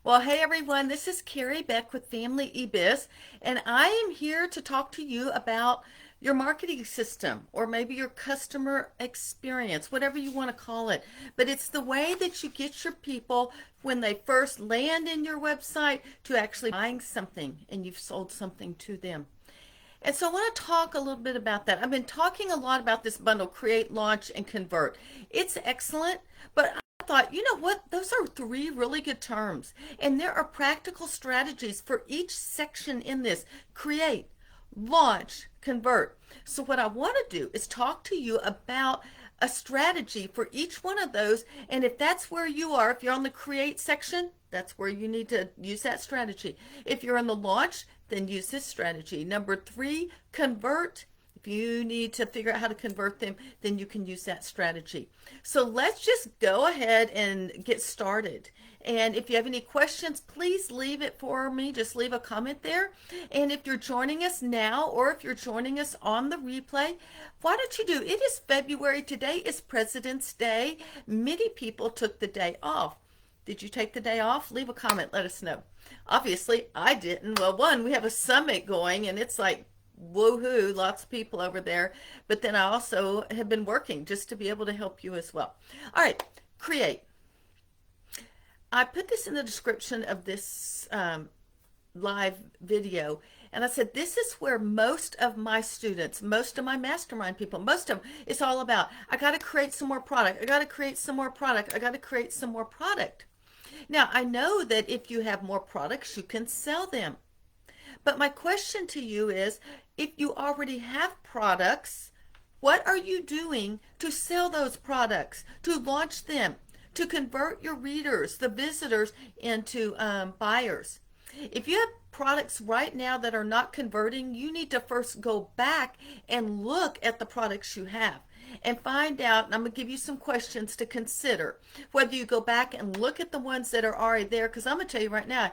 Well, hey everyone, this is Carrie Beck with Family Ebiz, and I am here to talk to you about your marketing system or maybe your customer experience, whatever you want to call it. But it's the way that you get your people when they first land in your website to actually buying something and you've sold something to them. And so I want to talk a little bit about that. I've been talking a lot about this bundle, create, launch, and convert. It's excellent, but I thought, you know what? Those are three really good terms. And there are practical strategies for each section in this create, launch, convert. So what I want to do is talk to you about a strategy for each one of those. And if that's where you are, if you're on the create section, that's where you need to use that strategy. If you're in the launch, then use this strategy. Number three, convert. If you need to figure out how to convert them, then you can use that strategy. So let's just go ahead and get started. And if you have any questions, please leave it for me. Just leave a comment there. And if you're joining us now or if you're joining us on the replay, why don't you do? It is February. Today is President's Day. Many people took the day off. Did you take the day off? Leave a comment. Let us know. Obviously, I didn't. Well, one, we have a summit going and it's like woohoo, lots of people over there. But then I also have been working just to be able to help you as well. All right, create. I put this in the description of this live video. And I said, this is where most of my students, most of my mastermind people, most of them, it's all about, I got to create some more product. I got to create some more product. I got to create some more product. Now, I know that if you have more products, you can sell them. But my question to you is, if you already have products, what are you doing to sell those products, to launch them, to convert your readers, the visitors, into buyers? If you have products right now that are not converting, you need to first go back and look at the products you have and find out, and I'm going to give you some questions to consider, whether you go back and look at the ones that are already there, because I'm going to tell you right now,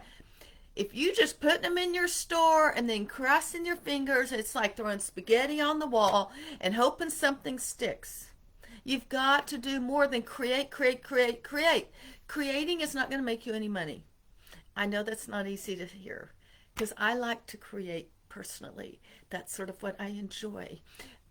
if you just put them in your store and then crossing your fingers, it's like throwing spaghetti on the wall and hoping something sticks. You've got to do more than create, create, create, create. Creating is not going to make you any money. I know that's not easy to hear because I like to create personally. That's sort of what I enjoy.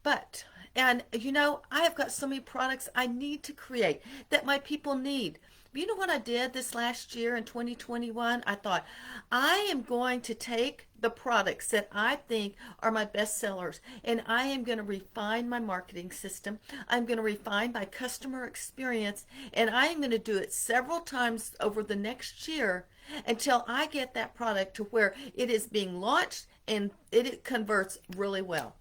But, and you know, I have got so many products I need to create that my people need. You know what I did this last year in 2021? I thought, I am going to take the products that I think are my best sellers and I am going to refine my marketing system. I'm going to refine my customer experience and I am going to do it several times over the next year until I get that product to where it is being launched and it converts really well.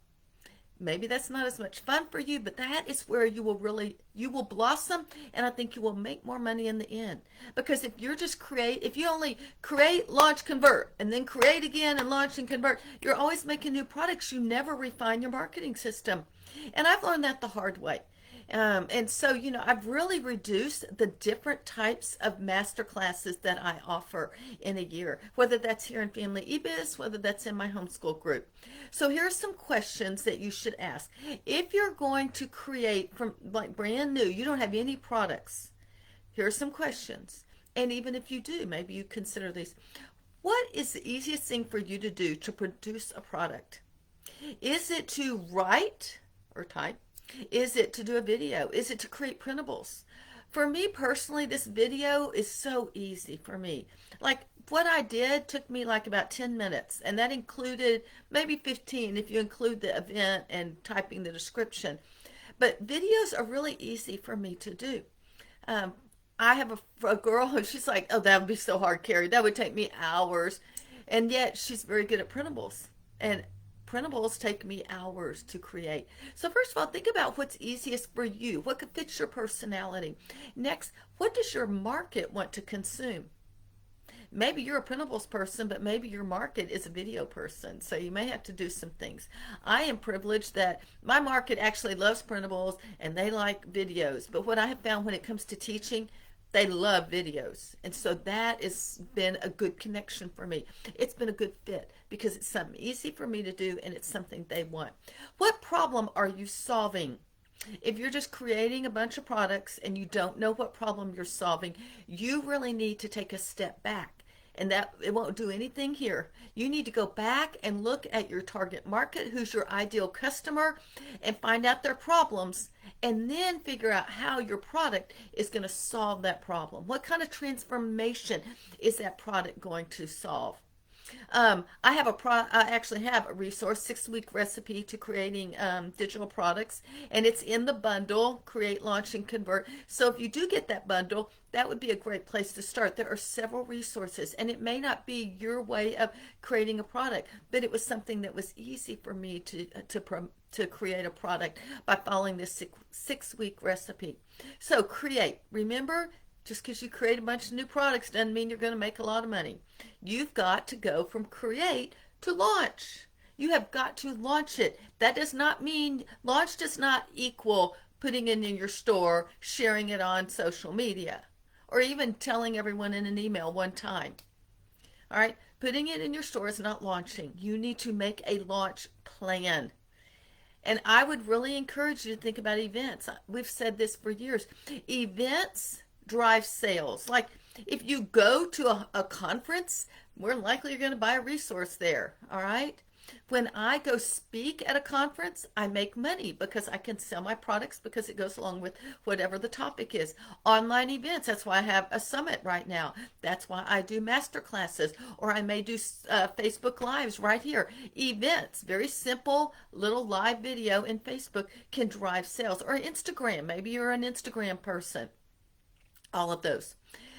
Maybe that's not as much fun for you, but that is where you will blossom, and I think you will make more money in the end. Because if you only create, launch, convert, and then create again and launch and convert, you're always making new products. You never refine your marketing system. And I've learned that the hard way. And so, you know, I've really reduced the different types of master classes that I offer in a year, whether that's here in Family Ebiz, whether that's in my homeschool group. So here are some questions that you should ask. If you're going to create from like brand new, you don't have any products, here are some questions. And even if you do, maybe you consider these. What is the easiest thing for you to do to produce a product? Is it to write or type? Is it to do a video? Is it to create printables? For me personally, this video is so easy for me. Like what I did took me like about 10 minutes, and that included maybe 15 if you include the event and typing the description. But videos are really easy for me to do. Um, I have a girl who she's like, oh, that would be so hard, Carrie. That would take me hours. And yet she's very good at printables. And printables take me hours to create. So first of all, think about what's easiest for you. What could fit your personality? Next, what does your market want to consume? Maybe you're a printables person, but maybe your market is a video person. So you may have to do some things. I am privileged that my market actually loves printables and they like videos. But what I have found when it comes to teaching, they love videos. And so that has been a good connection for me. It's been a good fit because it's something easy for me to do and it's something they want. What problem are you solving? If you're just creating a bunch of products and you don't know what problem you're solving, you really need to take a step back and that it won't do anything here. You need to go back and look at your target market, who's your ideal customer, and find out their problems, and then figure out how your product is going to solve that problem. What kind of transformation is that product going to solve? I actually have a resource, 6 week recipe to creating digital products, and it's in the bundle, Create, Launch, and Convert. So if you do get that bundle, that would be a great place to start. There are several resources, and it may not be your way of creating a product, but it was something that was easy for me to create a product by following this 6 week recipe. So create. Remember, just because you create a bunch of new products doesn't mean you're going to make a lot of money. You've got to go from create to launch. You have got to launch it. That does not mean, launch does not equal putting it in your store, sharing it on social media, or even telling everyone in an email one time. All right, putting it in your store is not launching. You need to make a launch plan. And I would really encourage you to think about events. We've said this for years. Events drive sales. Like if you go to a conference, more than likely you're going to buy a resource there. All right. When I go speak at a conference, I make money because I can sell my products because it goes along with whatever the topic is. Online events, that's why I have a summit right now. That's why I do master classes, or I may do Facebook Lives right here. Events, very simple little live video in Facebook can drive sales, or Instagram. Maybe you're an Instagram person. All of those.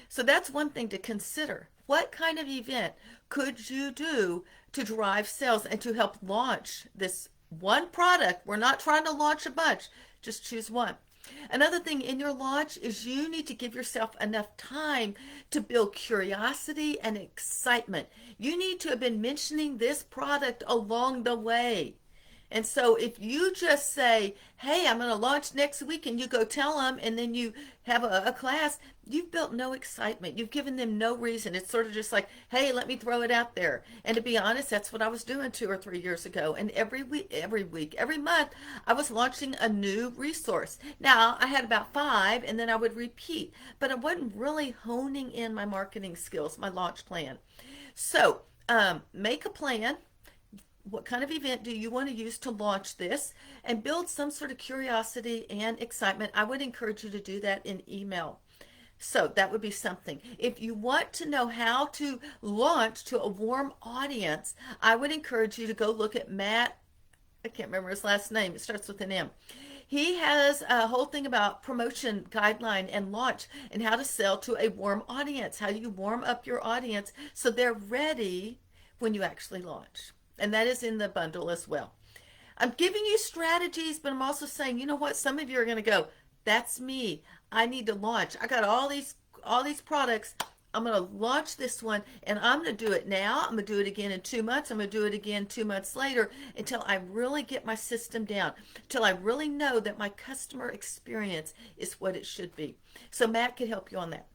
So that's one thing to consider. What kind of event could you do to drive sales and to help launch this one product? We're not trying to launch a bunch, just choose one. Another thing in your launch is you need to give yourself enough time to build curiosity and excitement. You need to have been mentioning this product along the way. And so if you just say, hey, I'm going to launch next week, and you go tell them, and then you have a class, you've built no excitement. You've given them no reason. It's sort of just like, hey, let me throw it out there. And to be honest, that's what I was doing 2 or 3 years ago. And every month, I was launching a new resource. Now, I had about 5, and then I would repeat. But I wasn't really honing in my marketing skills, my launch plan. So make a plan. What kind of event do you want to use to launch this, and build some sort of curiosity and excitement. I would encourage you to do that in email. So that would be something. If you want to know how to launch to a warm audience, I would encourage you to go look at Matt. I can't remember his last name. It starts with an M. He has a whole thing about promotion guideline and launch, and how to sell to a warm audience. How do you warm up your audience so they're ready when you actually launch? And that is in the bundle as well. I'm giving you strategies, but I'm also saying, you know what? Some of you are going to go, that's me. I need to launch. I got all these products. I'm going to launch this one, and I'm going to do it now. I'm going to do it again in 2 months. I'm going to do it again 2 months later, until I really get my system down, until I really know that my customer experience is what it should be. So Matt can help you on that.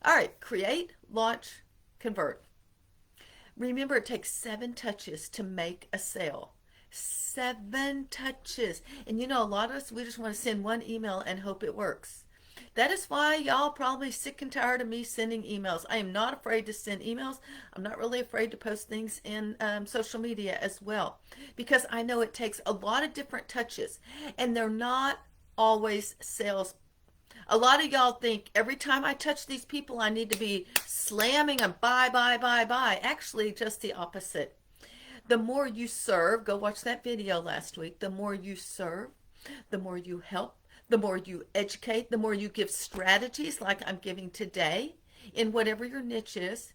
All right, create, launch, convert. Remember, it takes 7 touches to make a sale. 7 touches. And you know, a lot of us, we just want to send one email and hope it works. That is why y'all probably sick and tired of me sending emails. I am not afraid to send emails. I'm not really afraid to post things in social media as well, because I know it takes a lot of different touches, and they're not always sales. A lot of y'all think every time I touch these people, I need to be slamming them, buy, buy, buy, buy. Actually, just the opposite. The more you serve, go watch that video last week. The more you serve, the more you help, the more you educate, the more you give strategies like I'm giving today in whatever your niche is.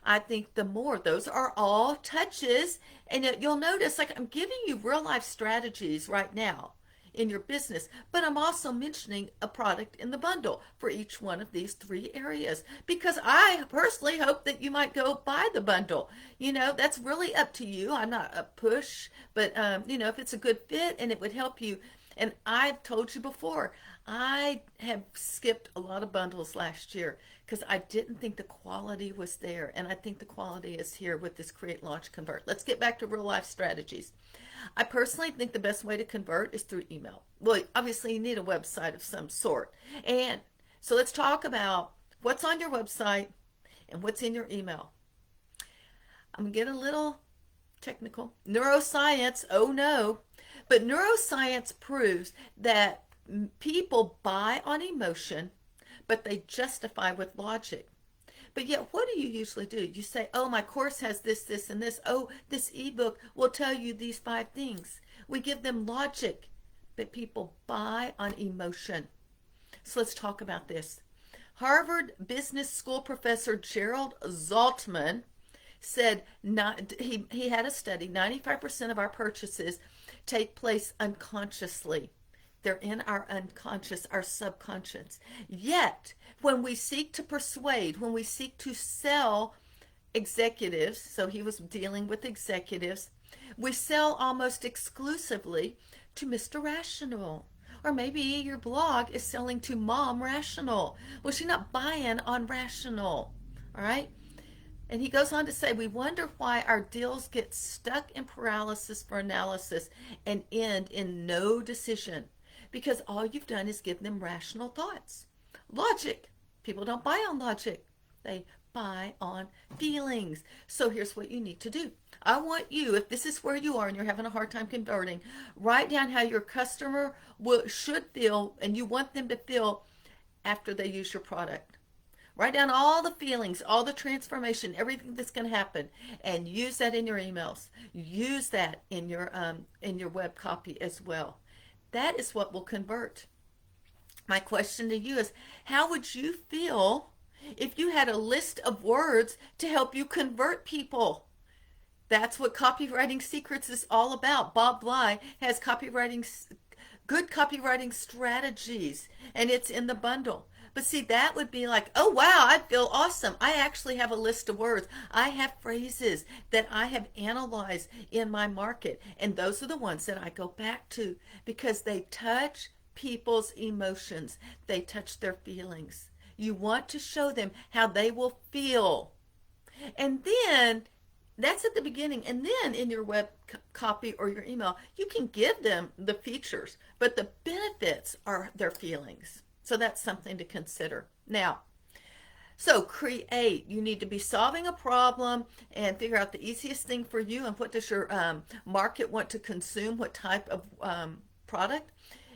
I think the more, those are all touches. And you'll notice, like, I'm giving you real life strategies right now in your business, but I'm also mentioning a product in the bundle for each one of these 3 areas, because I personally hope that you might go buy the bundle. You know, that's really up to you. I'm not a push, but you know, if it's a good fit and it would help you. And I've told you before, I have skipped a lot of bundles last year because I didn't think the quality was there, and I think the quality is here with this Create, Launch, Convert. Let's get back to real life strategies. I personally think the best way to convert is through email. Well, obviously you need a website of some sort. And so let's talk about what's on your website and what's in your email. I'm going to get a little technical. Neuroscience, oh no. But neuroscience proves that people buy on emotion, but they justify with logic. But yet, what do you usually do? You say, oh, my course has this, this, and this. Oh, this ebook will tell you these 5 things. We give them logic, but people buy on emotion. So let's talk about this. Harvard Business School professor Gerald Zaltman said he had a study 95% of our purchases take place unconsciously. They're in our unconscious, our subconscious. Yet, when we seek to persuade, when we seek to sell executives, so he was dealing with executives, we sell almost exclusively to Mr. Rational. Or maybe your blog is selling to Mom Rational. Well, she's not buying on Rational. All right? And he goes on to say, we wonder why our deals get stuck in paralysis for analysis and end in no decision. Because all you've done is give them rational thoughts. Logic. People don't buy on logic. They buy on feelings. So here's what you need to do. I want you, if this is where you are and you're having a hard time converting, write down how your customer should feel and you want them to feel after they use your product. Write down all the feelings, all the transformation, everything that's going to happen, and use that in your emails. Use that in your web copy as well. That is what will convert. My question to you is, how would you feel if you had a list of words to help you convert people? That's what Copywriting Secrets is all about. Bob Bly has good copywriting strategies, and it's in the bundle. But see, that would be like, oh wow, I feel awesome. I actually have a list of words. I have phrases that I have analyzed in my market. And those are the ones that I go back to because they touch people's emotions. They touch their feelings. You want to show them how they will feel. And then that's at the beginning. And then in your web copy or your email, you can give them the features, but the benefits are their feelings. So that's something to consider. Now, so create. You need to be solving a problem and figure out the easiest thing for you and what does your market want to consume, what type of product.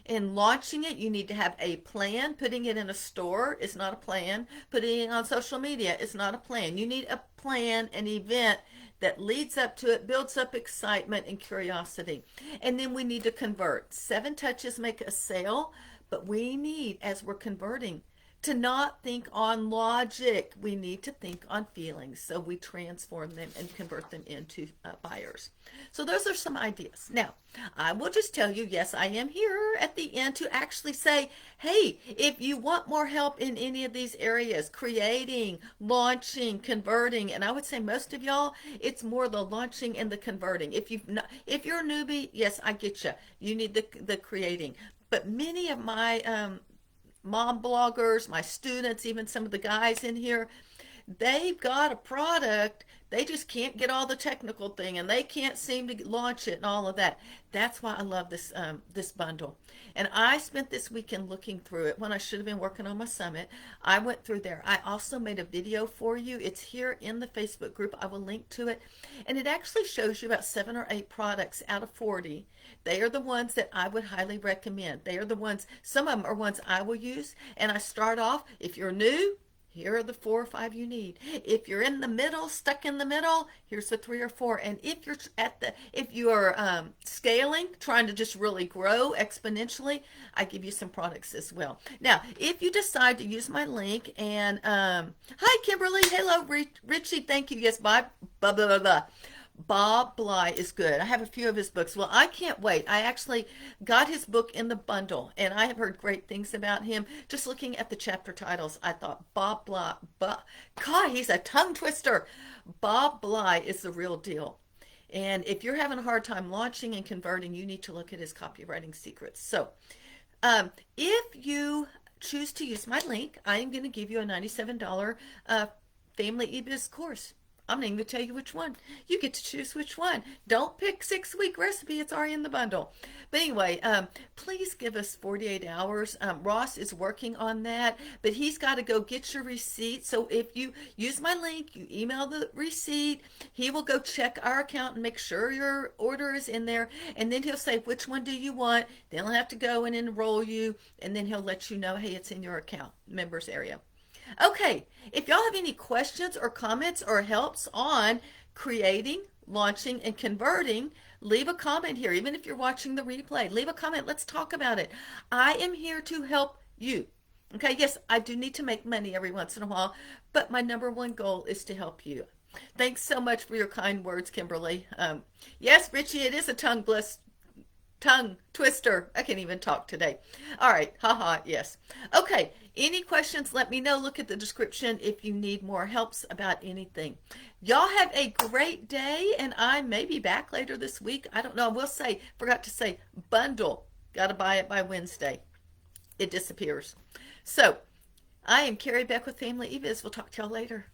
In launching it, you need to have a plan. Putting it in a store is not a plan. Putting it on social media is not a plan. You need a plan, an event that leads up to it, builds up excitement and curiosity. And then we need to convert. 7 touches make a sale. But we need, as we're converting, to not think on logic. We need to think on feelings. So we transform them and convert them into buyers. So those are some ideas. Now, I will just tell you, yes, I am here at the end to actually say, hey, if you want more help in any of these areas, creating, launching, converting, and I would say most of y'all, it's more the launching and the converting. If you're a newbie, yes, I get you. You need the creating. But many of my mom bloggers, my students, even some of the guys in here, they've got a product. They just can't get all the technical thing and they can't seem to launch it and all of that. That's why I love this bundle. And I spent this weekend looking through it when I should have been working on my summit. I went through there. I also made a video for you. It's here in the Facebook group. I will link to it. And it actually shows you about 7 or 8 products out of 40. They are the ones that I would highly recommend. They are the ones, some of them are ones I will use. And I start off, if you're new, here are the 4 or 5 you need. If you're in the middle, stuck in the middle, here's the 3 or 4. And if you are scaling, trying to just really grow exponentially, I give you some products as well. Now, if you decide to use my link and hi Kimberly, hello Richie, thank you. Yes, bye. Blah blah blah blah. Bob Bly is good. I have a few of his books. Well, I can't wait. I actually got his book in the bundle, and I have heard great things about him. Just looking at the chapter titles, I thought Bob Bly, God, he's a tongue twister. Bob Bly is the real deal. And if you're having a hard time launching and converting, you need to look at his copywriting secrets. So if you choose to use my link, I am going to give you a $97 Family Ebiz course. I'm not even going to tell you which one. You get to choose which one. Don't pick 6 week recipe. It's already in the bundle. But anyway, please give us 48 hours. Ross is working on that, but he's got to go get your receipt. So if you use my link, you email the receipt, he will go check our account and make sure your order is in there. And then he'll say, which one do you want? Then he'll have to go and enroll you. And then he'll let you know, hey, it's in your account, members area. Okay, if y'all have any questions or comments or helps on creating, launching, and converting, leave a comment here. Even if you're watching the replay, leave a comment. Let's talk about it. I am here to help you. Okay, yes, I do need to make money every once in a while, but my number one goal is to help you. Thanks so much for your kind words, Kimberly. Yes, Richie, it is a tongue twister. I can't even talk today. All right, haha, yes. Okay, any questions, let me know. Look at the description if you need more helps about anything. Y'all have a great day, and I may be back later this week. I don't know. I will say, forgot to say, bundle. Got to buy it by Wednesday. It disappears. So, I am Carrie Beck with Family Ebiz. We'll talk to y'all later.